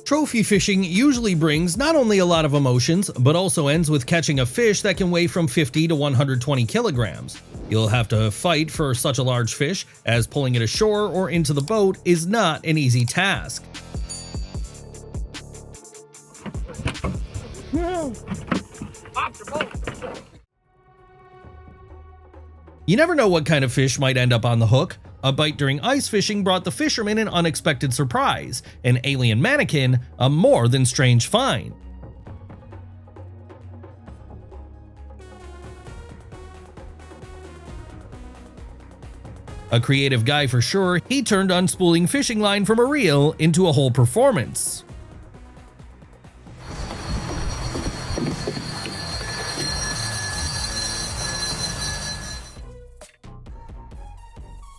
Trophy fishing usually brings not only a lot of emotions, but also ends with catching a fish that can weigh from 50 to 120 kilograms. You'll have to fight for such a large fish, as pulling it ashore or into the boat is not an easy task. You never know what kind of fish might end up on the hook. A bite during ice fishing brought the fisherman an unexpected surprise, an alien mannequin, a more than strange find. A creative guy for sure, he turned unspooling fishing line from a reel into a whole performance.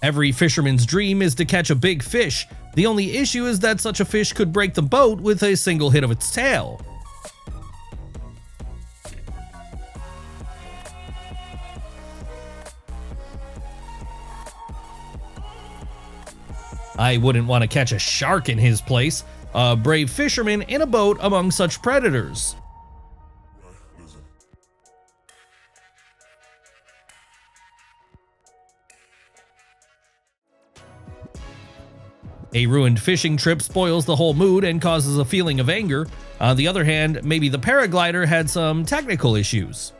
Every fisherman's dream is to catch a big fish. The only issue is that such a fish could break the boat with a single hit of its tail. I wouldn't want to catch a shark in his place, a brave fisherman in a boat among such predators. A ruined fishing trip spoils the whole mood and causes a feeling of anger. On the other hand, maybe the paraglider had some technical issues.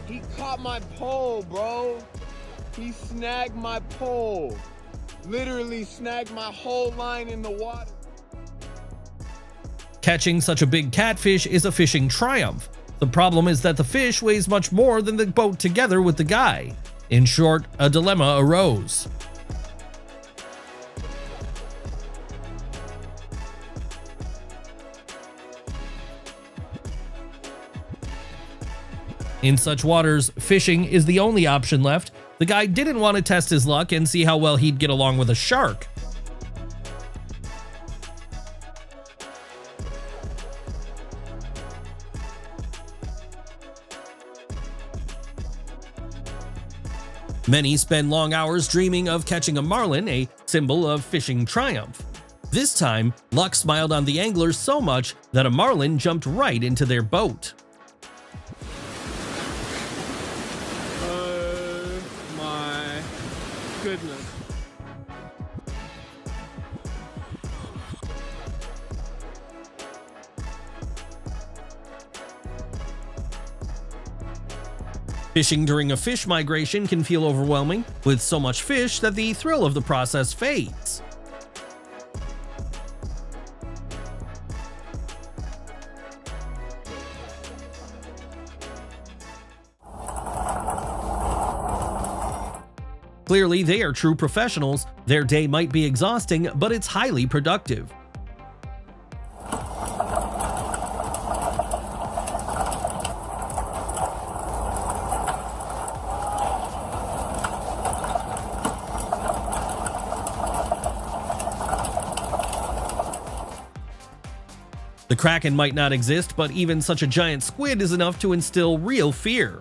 He caught my pole, bro. He snagged my pole. Literally snagged my whole line in the water. Catching such a big catfish is a fishing triumph. The problem is that the fish weighs much more than the boat together with the guy. In short, a dilemma arose. In such waters, fishing is the only option left. The guy didn't want to test his luck and see how well he'd get along with a shark. Many spend long hours dreaming of catching a marlin, a symbol of fishing triumph. This time, luck smiled on the anglers so much that a marlin jumped right into their boat. Oh my goodness. Fishing during a fish migration can feel overwhelming, with so much fish that the thrill of the process fades. Clearly, they are true professionals. Their day might be exhausting, but it's highly productive. The Kraken might not exist, but even such a giant squid is enough to instill real fear.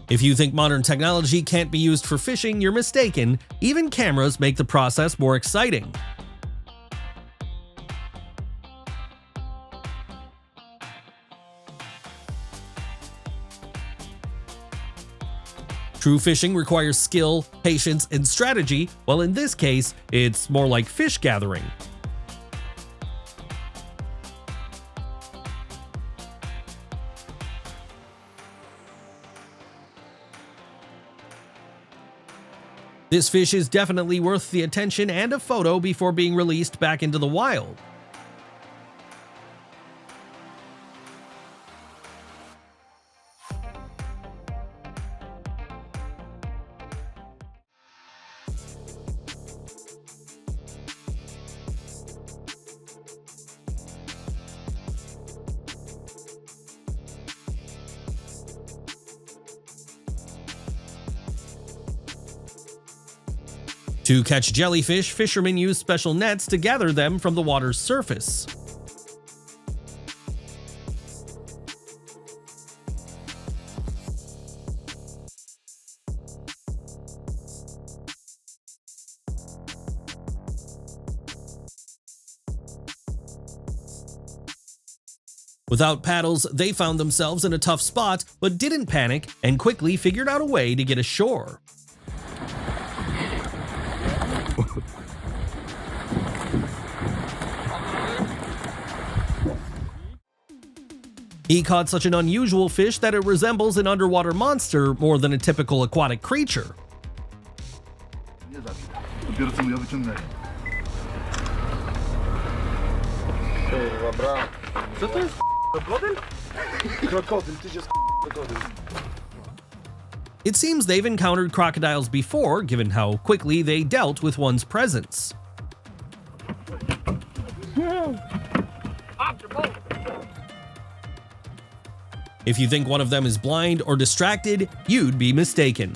If you think modern technology can't be used for fishing, you're mistaken. Even cameras make the process more exciting. True fishing requires skill, patience, and strategy, while in this case, it's more like fish gathering. This fish is definitely worth the attention and a photo before being released back into the wild. To catch jellyfish, fishermen use special nets to gather them from the water's surface. Without paddles, they found themselves in a tough spot, but didn't panic and quickly figured out a way to get ashore. He caught such an unusual fish that it resembles an underwater monster more than a typical aquatic creature. It seems they've encountered crocodiles before, given how quickly they dealt with one's presence. If you think one of them is blind or distracted, you'd be mistaken.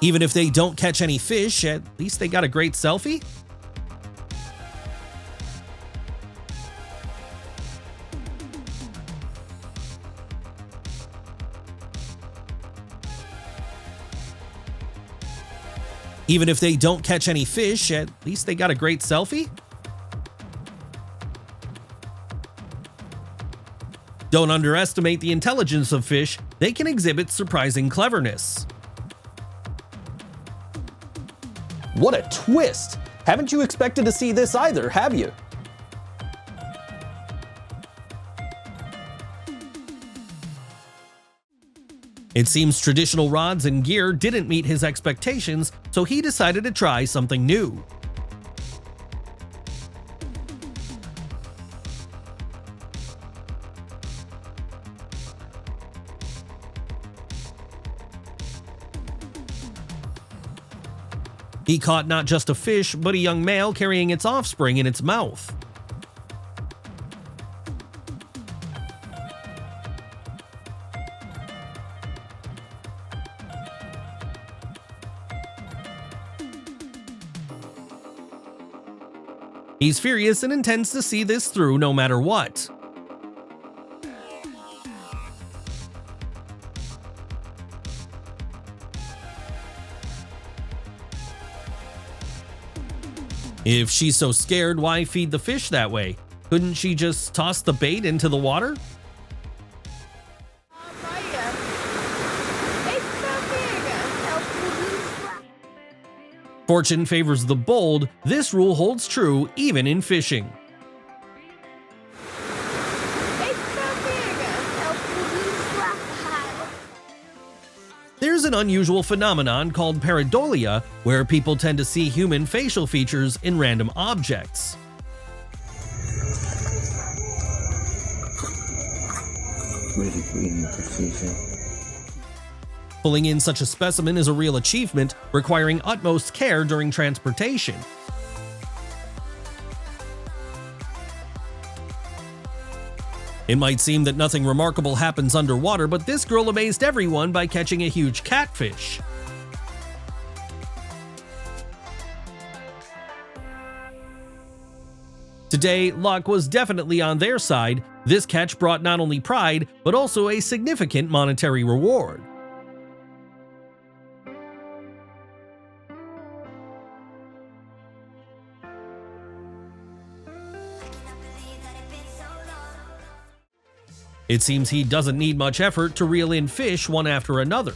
Even if they don't catch any fish, at least they got a great selfie? Even if they don't catch any fish, at least they got a great selfie? Don't underestimate the intelligence of fish. They can exhibit surprising cleverness. What a twist! Haven't you expected to see this either, have you? It seems traditional rods and gear didn't meet his expectations, so he decided to try something new. He caught not just a fish, but a young male carrying its offspring in its mouth. He's furious and intends to see this through no matter what. If she's so scared, why feed the fish that way? Couldn't she just toss the bait into the water? Fortune favors the bold. This rule holds true even in fishing. There's an unusual phenomenon called pareidolia, where people tend to see human facial features in random objects. Pulling in such a specimen is a real achievement, requiring utmost care during transportation. It might seem that nothing remarkable happens underwater, but this girl amazed everyone by catching a huge catfish. Today, luck was definitely on their side. This catch brought not only pride, but also a significant monetary reward. It seems he doesn't need much effort to reel in fish one after another.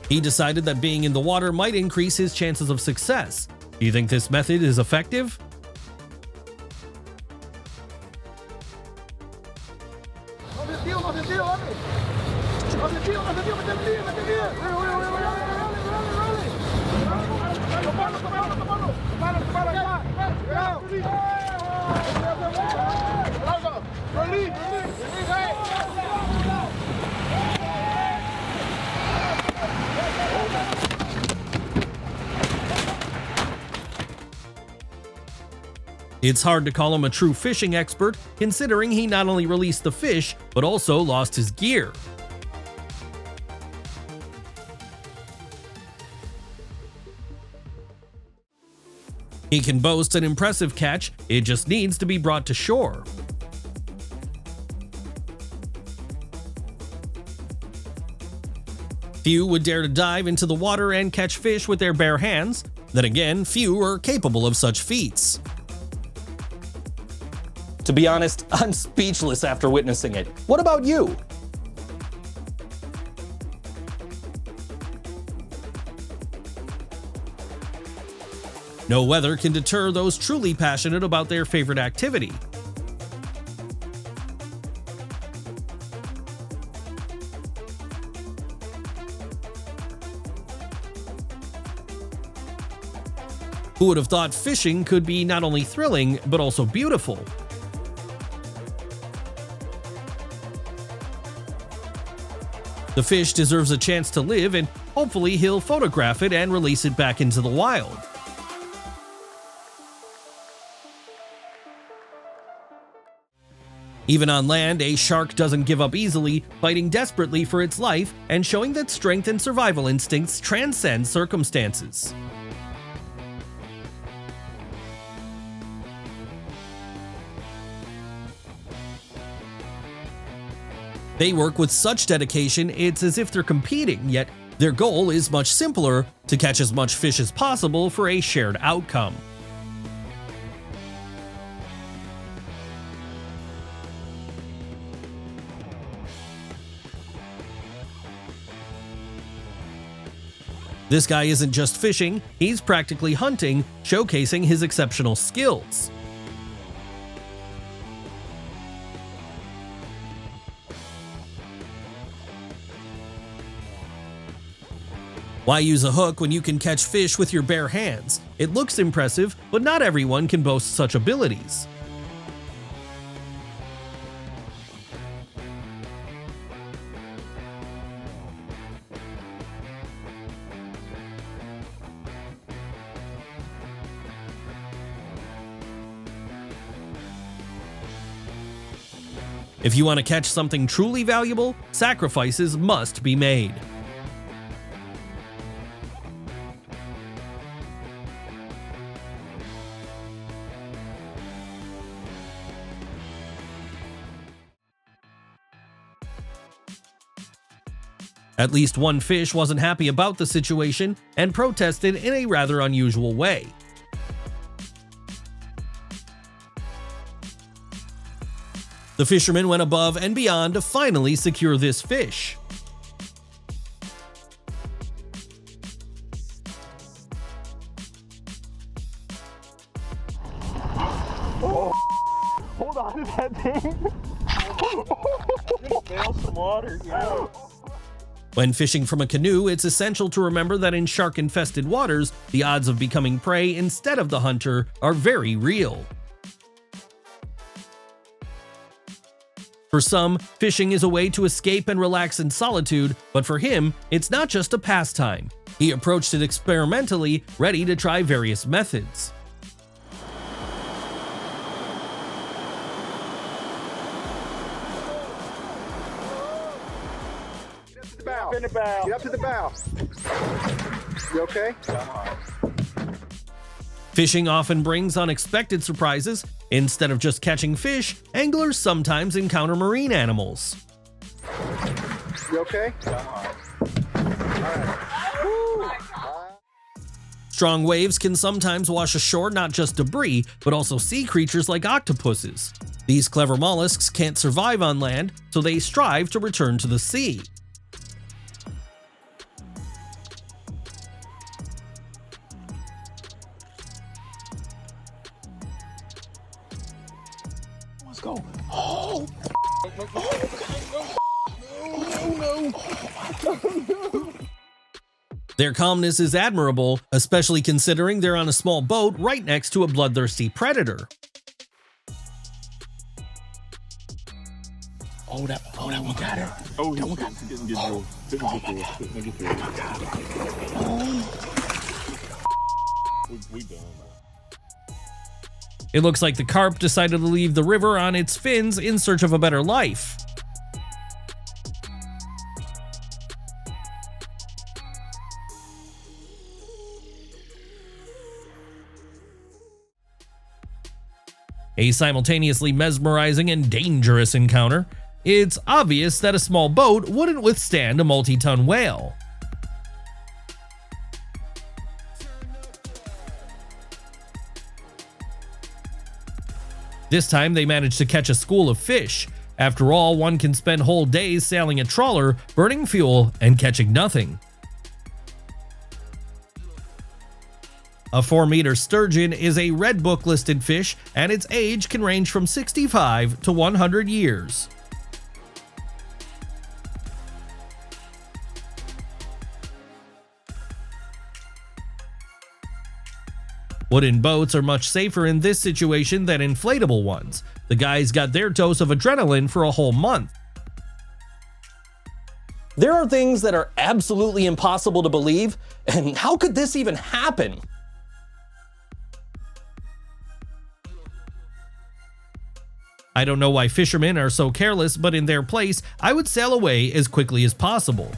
He decided that being in the water might increase his chances of success. Do you think this method is effective? It's hard to call him a true fishing expert, considering he not only released the fish, but also lost his gear. He can boast an impressive catch, it just needs to be brought to shore. Few would dare to dive into the water and catch fish with their bare hands. Then again, few are capable of such feats. To be honest, I'm speechless after witnessing it. What about you? No weather can deter those truly passionate about their favorite activity. Who would have thought fishing could be not only thrilling, but also beautiful? The fish deserves a chance to live, and hopefully he'll photograph it and release it back into the wild. Even on land, a shark doesn't give up easily, fighting desperately for its life and showing that strength and survival instincts transcend circumstances. They work with such dedication, it's as if they're competing, yet their goal is much simpler: to catch as much fish as possible for a shared outcome. This guy isn't just fishing, he's practically hunting, showcasing his exceptional skills. Why use a hook when you can catch fish with your bare hands? It looks impressive, but not everyone can boast such abilities. If you want to catch something truly valuable, sacrifices must be made. At least one fish wasn't happy about the situation and protested in a rather unusual way. The fisherman went above and beyond to finally secure this fish. Oh, hold on to that thing. Just bail some water, yeah. When fishing from a canoe, it's essential to remember that in shark-infested waters, the odds of becoming prey instead of the hunter are very real. For some, fishing is a way to escape and relax in solitude, but for him, it's not just a pastime. He approached it experimentally, ready to try various methods. Get up to the bow. You okay? Fishing often brings unexpected surprises. Instead of just catching fish, anglers sometimes encounter marine animals. You okay? Strong waves can sometimes wash ashore not just debris, but also sea creatures like octopuses. These clever mollusks can't survive on land, so they strive to return to the sea. Let's go. Oh! No. Their calmness is admirable, especially considering they're on a small boat right next to a bloodthirsty predator. Oh, that one got it. Oh, that one got it. Didn't get through. We done. It looks like the carp decided to leave the river on its fins in search of a better life. a simultaneously mesmerizing and dangerous encounter. It's obvious that a small boat wouldn't withstand a multi-ton whale. This time they managed to catch a school of fish. After all, one can spend whole days sailing a trawler, burning fuel, and catching nothing. A 4-meter sturgeon is a Red Book listed fish, and its age can range from 65 to 100 years. Wooden boats are much safer in this situation than inflatable ones. The guys got their dose of adrenaline for a whole month. There are things that are absolutely impossible to believe, and how could this even happen? I don't know why fishermen are so careless, but in their place, I would sail away as quickly as possible.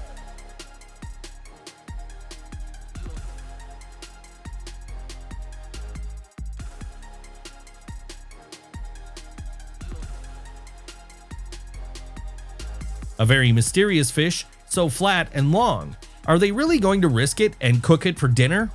A very mysterious fish, so flat and long. Are they really going to risk it and cook it for dinner?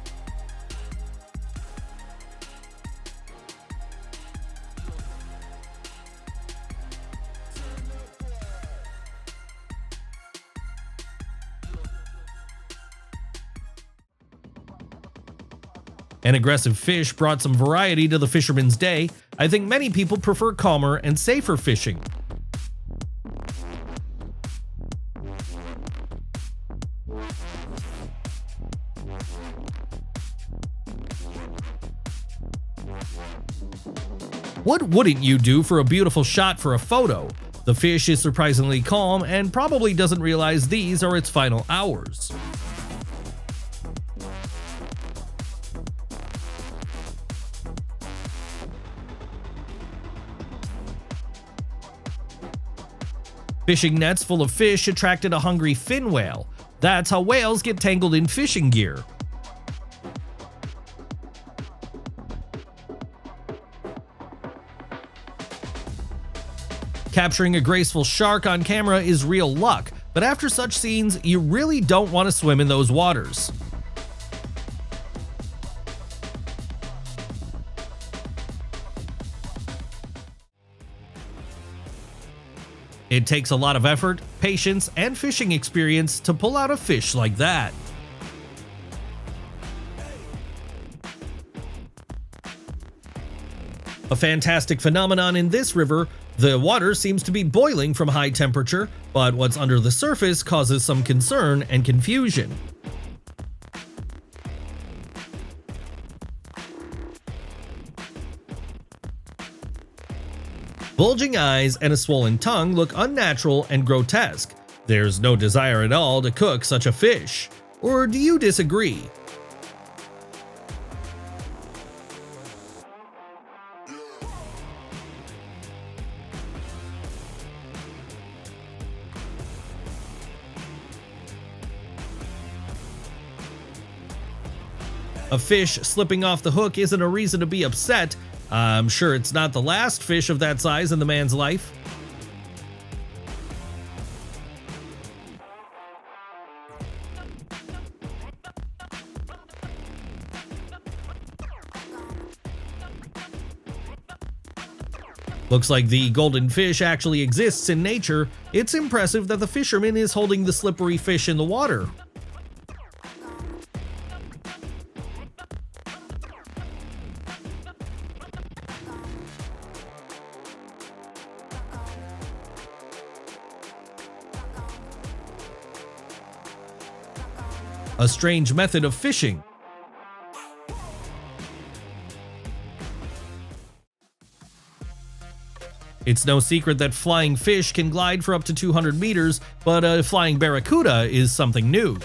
An aggressive fish brought some variety to the fisherman's day. I think many people prefer calmer and safer fishing. What wouldn't you do for a beautiful shot for a photo? The fish is surprisingly calm and probably doesn't realize these are its final hours. Fishing nets full of fish attracted a hungry fin whale. That's how whales get tangled in fishing gear. Capturing a graceful shark on camera is real luck, but after such scenes, you really don't want to swim in those waters. It takes a lot of effort, patience, and fishing experience to pull out a fish like that. A fantastic phenomenon in this river, the water seems to be boiling from high temperature, but what's under the surface causes some concern and confusion. Bulging eyes and a swollen tongue look unnatural and grotesque. There's no desire at all to cook such a fish. Or do you disagree? A fish slipping off the hook isn't a reason to be upset. I'm sure it's not the last fish of that size in the man's life. Looks like the golden fish actually exists in nature. It's impressive that the fisherman is holding the slippery fish in the water. A strange method of fishing. It's no secret that flying fish can glide for up to 200 meters, but a flying barracuda is something new.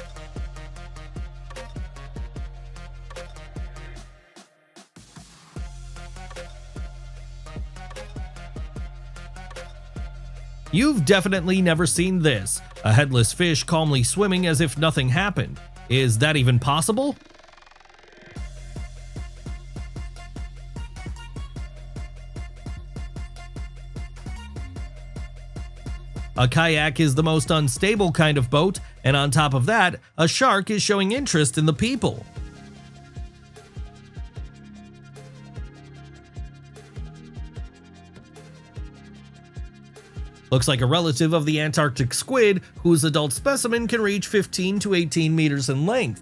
You've definitely never seen this, a headless fish calmly swimming as if nothing happened. Is that even possible? A kayak is the most unstable kind of boat, and on top of that, a shark is showing interest in the people. Looks like a relative of the Antarctic squid, whose adult specimen can reach 15 to 18 meters in length.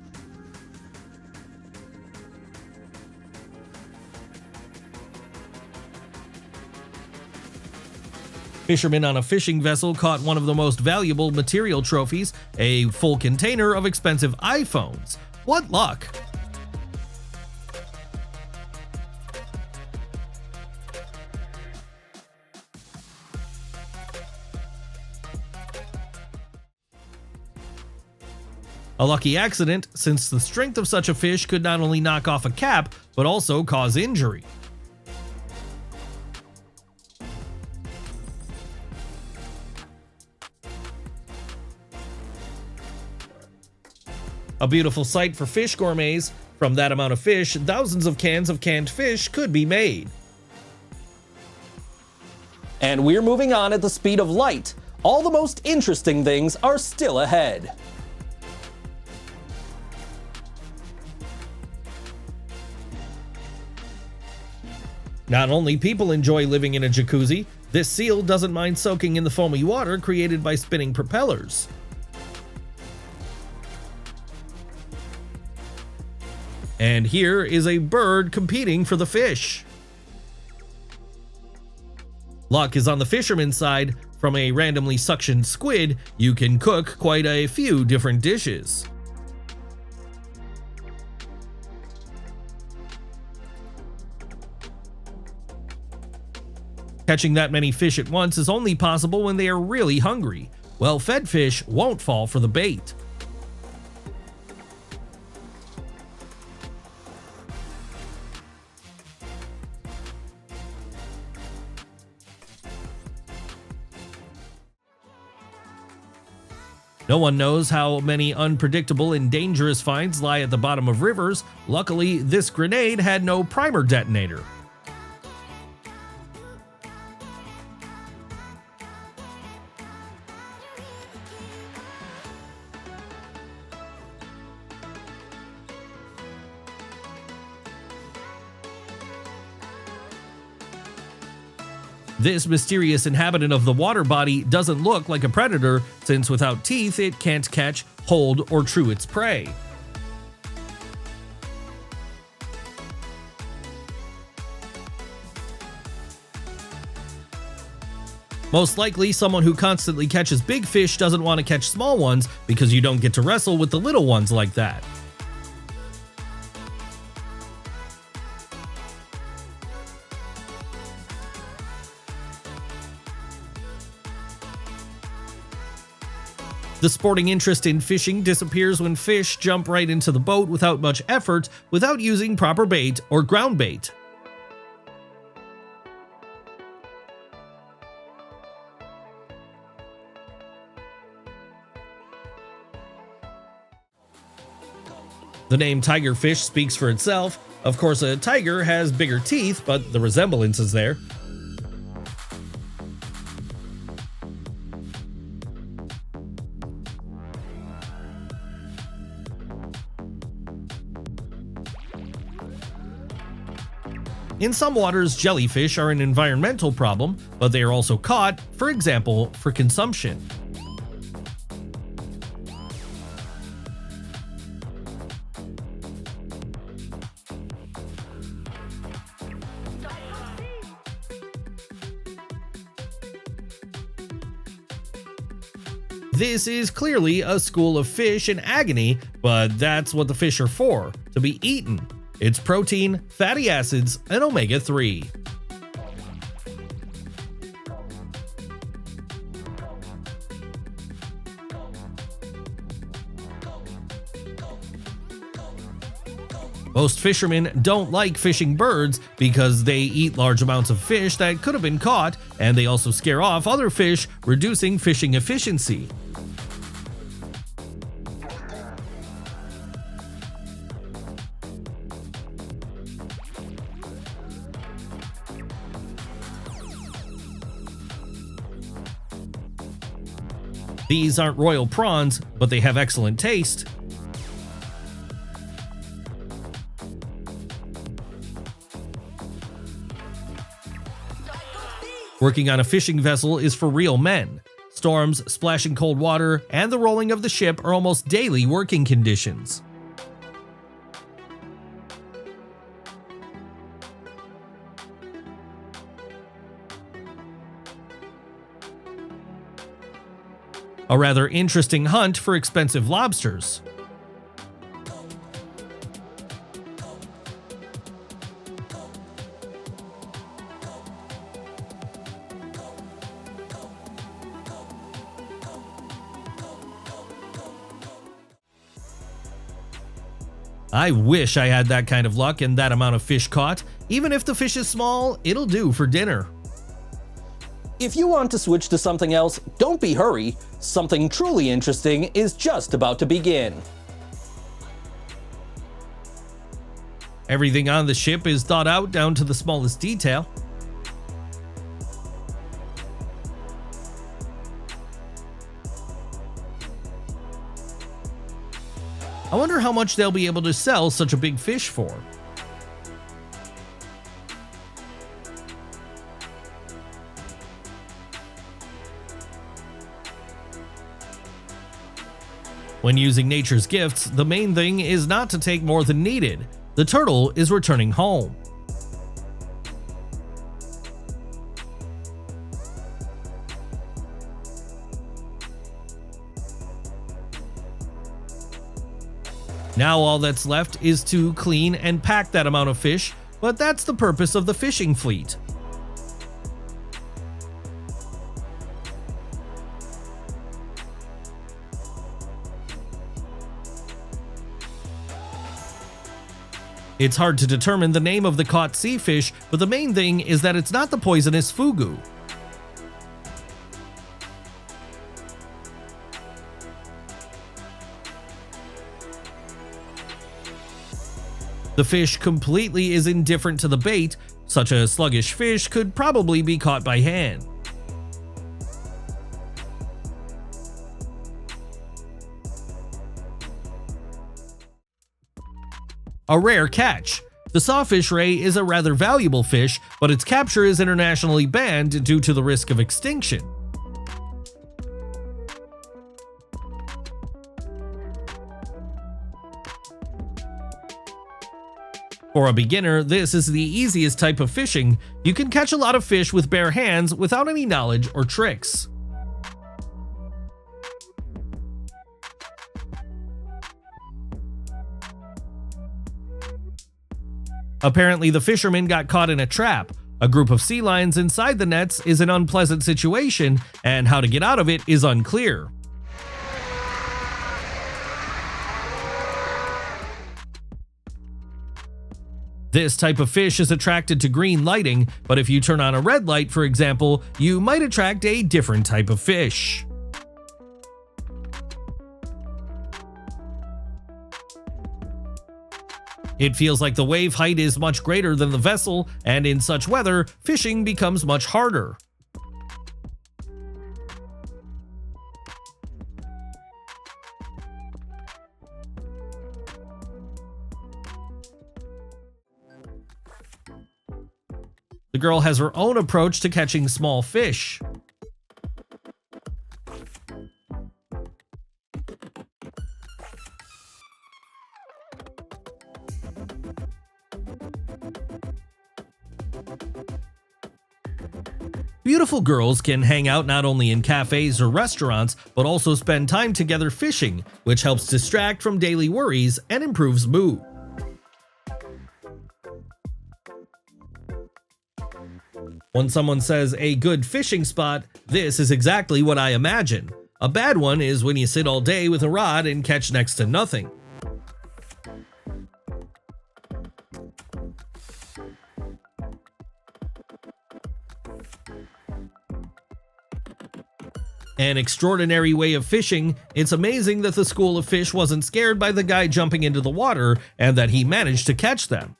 Fishermen on a fishing vessel caught one of the most valuable material trophies, a full container of expensive iPhones. What luck! A lucky accident, since the strength of such a fish could not only knock off a cap, but also cause injury. A beautiful sight for fish gourmets. From that amount of fish, thousands of cans of canned fish could be made. And we're moving on at the speed of light. All the most interesting things are still ahead. Not only people enjoy living in a jacuzzi, this seal doesn't mind soaking in the foamy water created by spinning propellers. And here is a bird competing for the fish. Luck is on the fisherman's side. From a randomly suctioned squid, you can cook quite a few different dishes. Catching that many fish at once is only possible when they are really hungry. Well-fed fish won't fall for the bait. No one knows how many unpredictable and dangerous finds lie at the bottom of rivers. Luckily, this grenade had no primer detonator. This mysterious inhabitant of the water body doesn't look like a predator, since without teeth it can't catch, hold, or chew its prey. Most likely, someone who constantly catches big fish doesn't want to catch small ones because you don't get to wrestle with the little ones like that. The sporting interest in fishing disappears when fish jump right into the boat without much effort, without using proper bait or ground bait. The name tigerfish speaks for itself. Of course, a tiger has bigger teeth, but the resemblance is there. In some waters, jellyfish are an environmental problem, but they are also caught, for example, for consumption. This is clearly a school of fish in agony, but that's what the fish are for, to be eaten. It's protein, fatty acids, and omega-3. Most fishermen don't like fishing birds because they eat large amounts of fish that could have been caught, and they also scare off other fish, reducing fishing efficiency. These aren't royal prawns, but they have excellent taste. Working on a fishing vessel is for real men. Storms, splashing cold water, and the rolling of the ship are almost daily working conditions. A rather interesting hunt for expensive lobsters. I wish I had that kind of luck and that amount of fish caught. Even if the fish is small, it'll do for dinner. If you want to switch to something else, don't be hurry. Something truly interesting is just about to begin. Everything on the ship is thought out down to the smallest detail. I wonder how much they'll be able to sell such a big fish for. When using nature's gifts, the main thing is not to take more than needed. The turtle is returning home. Now all that's left is to clean and pack that amount of fish, but that's the purpose of the fishing fleet. It's hard to determine the name of the caught sea fish, but the main thing is that it's not the poisonous fugu. The fish completely is indifferent to the bait. Such a sluggish fish could probably be caught by hand. A rare catch. The sawfish ray is a rather valuable fish, but its capture is internationally banned due to the risk of extinction. For a beginner, this is the easiest type of fishing. You can catch a lot of fish with bare hands without any knowledge or tricks. Apparently, the fisherman got caught in a trap. A group of sea lions inside the nets is an unpleasant situation, and how to get out of it is unclear. This type of fish is attracted to green lighting, but if you turn on a red light, for example, you might attract a different type of fish. It feels like the wave height is much greater than the vessel, and in such weather, fishing becomes much harder. The girl has her own approach to catching small fish. Beautiful girls can hang out not only in cafes or restaurants, but also spend time together fishing, which helps distract from daily worries and improves mood. When someone says a good fishing spot, this is exactly what I imagine. A bad one is when you sit all day with a rod and catch next to nothing. An extraordinary way of fishing. It's amazing that the school of fish wasn't scared by the guy jumping into the water and that he managed to catch them.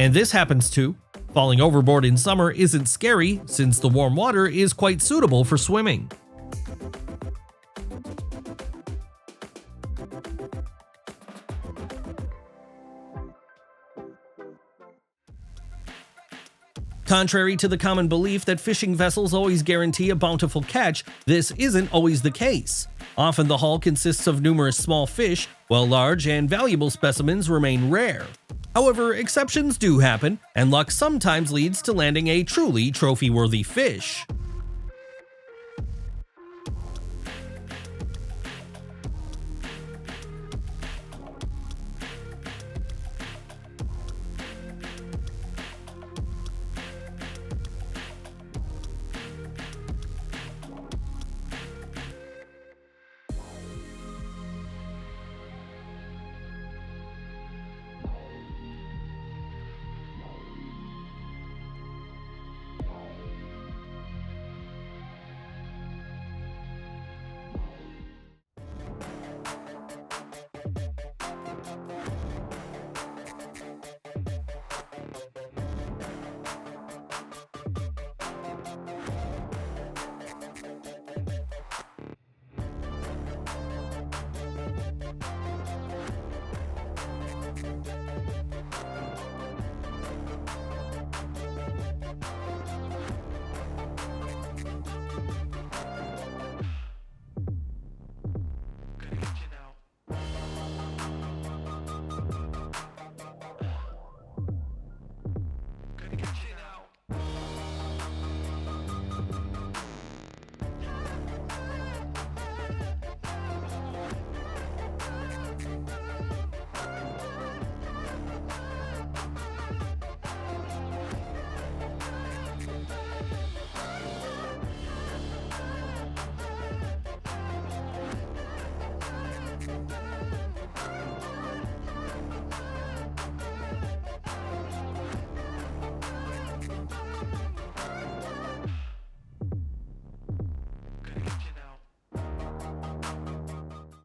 And this happens too. Falling overboard in summer isn't scary since the warm water is quite suitable for swimming. Contrary to the common belief that fishing vessels always guarantee a bountiful catch, this isn't always the case. Often the haul consists of numerous small fish, while large and valuable specimens remain rare. However, exceptions do happen, and luck sometimes leads to landing a truly trophy-worthy fish.